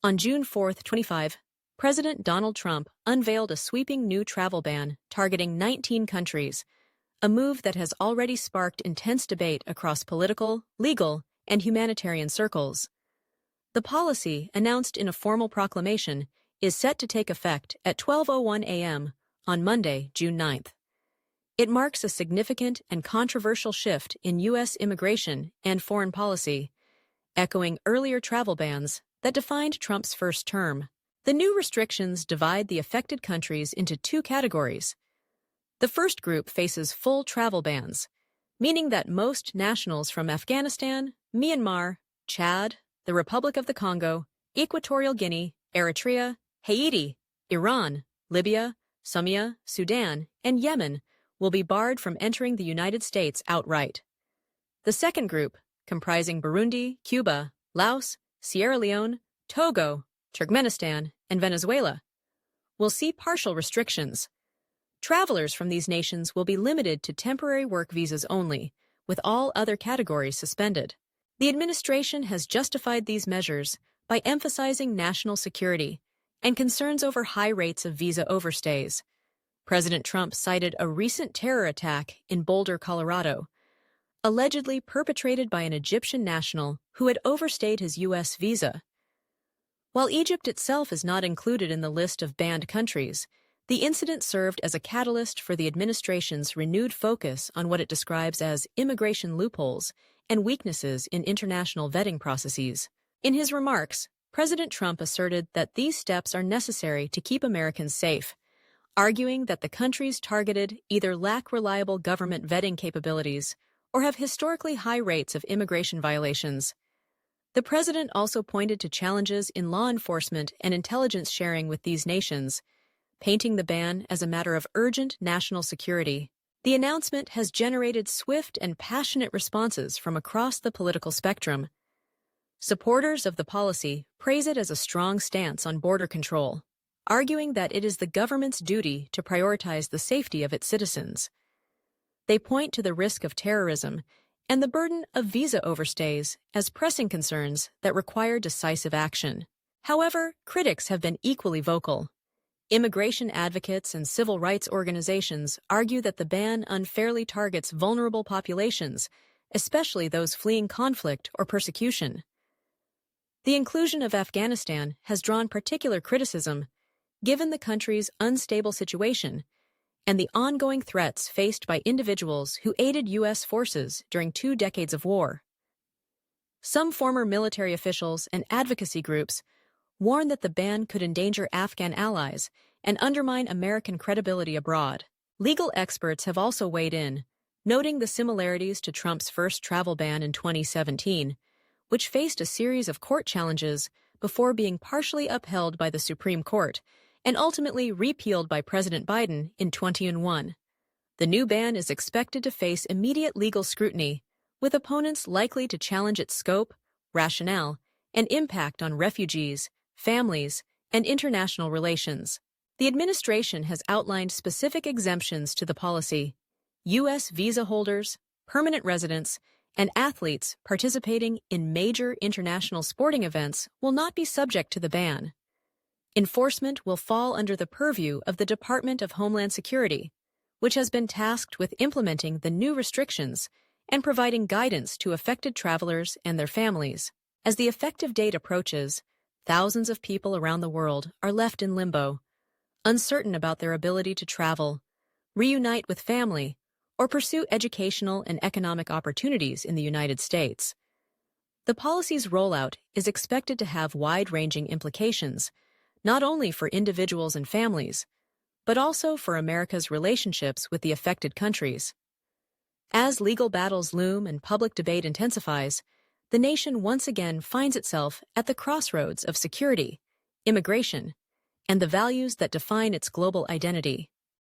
On June 4, 25, President Donald Trump unveiled a sweeping new travel ban targeting 19 countries, a move that has already sparked intense debate across political, legal, and humanitarian circles. The policy, announced in a formal proclamation, is set to take effect at 12:01 a.m. on Monday, June 9th. It marks a significant and controversial shift in U.S. immigration and foreign policy, echoing earlier travel bans that defined Trump's first term. The new restrictions divide the affected countries into two categories. The first group faces full travel bans, meaning that most nationals from Afghanistan, Myanmar, Chad, the Republic of the Congo, Equatorial Guinea, Eritrea, Haiti, Iran, Libya, Somalia, Sudan, and Yemen will be barred from entering the United States outright. The second group, comprising Burundi, Cuba, Laos, Sierra Leone, Togo, Turkmenistan, and Venezuela, will see partial restrictions. Travelers from these nations will be limited to temporary work visas only, with all other categories suspended. The administration has justified these measures by emphasizing national security and concerns over high rates of visa overstays. President Trump cited a recent terror attack in Boulder, Colorado, allegedly perpetrated by an Egyptian national who had overstayed his U.S. visa. While Egypt itself is not included in the list of banned countries, the incident served as a catalyst for the administration's renewed focus on what it describes as immigration loopholes and weaknesses in international vetting processes. In his remarks, President Trump asserted that these steps are necessary to keep Americans safe, arguing that the countries targeted either lack reliable government vetting capabilities or have historically high rates of immigration violations. The president also pointed to challenges in law enforcement and intelligence sharing with these nations, painting the ban as a matter of urgent national security. The announcement has generated swift and passionate responses from across the political spectrum. Supporters of the policy praise it as a strong stance on border control, arguing that it is the government's duty to prioritize the safety of its citizens. They point to the risk of terrorism and the burden of visa overstays as pressing concerns that require decisive action. However, critics have been equally vocal. Immigration advocates and civil rights organizations argue that the ban unfairly targets vulnerable populations, especially those fleeing conflict or persecution. The inclusion of Afghanistan has drawn particular criticism, given the country's unstable situation and the ongoing threats faced by individuals who aided U.S. forces during 2 decades of war. Some former military officials and advocacy groups warn that the ban could endanger Afghan allies and undermine American credibility abroad. Legal experts have also weighed in, noting the similarities to Trump's first travel ban in 2017, which faced a series of court challenges before being partially upheld by the Supreme Court and ultimately repealed by President Biden in 2001. The new ban is expected to face immediate legal scrutiny, with opponents likely to challenge its scope, rationale, and impact on refugees, families, and international relations. The administration has outlined specific exemptions to the policy. U.S. visa holders, permanent residents, and athletes participating in major international sporting events will not be subject to the ban. Enforcement will fall under the purview of the Department of Homeland Security, which has been tasked with implementing the new restrictions and providing guidance to affected travelers and their families. As the effective date approaches, thousands of people around the world are left in limbo, uncertain about their ability to travel, reunite with family, or pursue educational and economic opportunities in the United States. The policy's rollout is expected to have wide-ranging implications, not only for individuals and families, but also for America's relationships with the affected countries. As legal battles loom and public debate intensifies, the nation once again finds itself at the crossroads of security, immigration, and the values that define its global identity.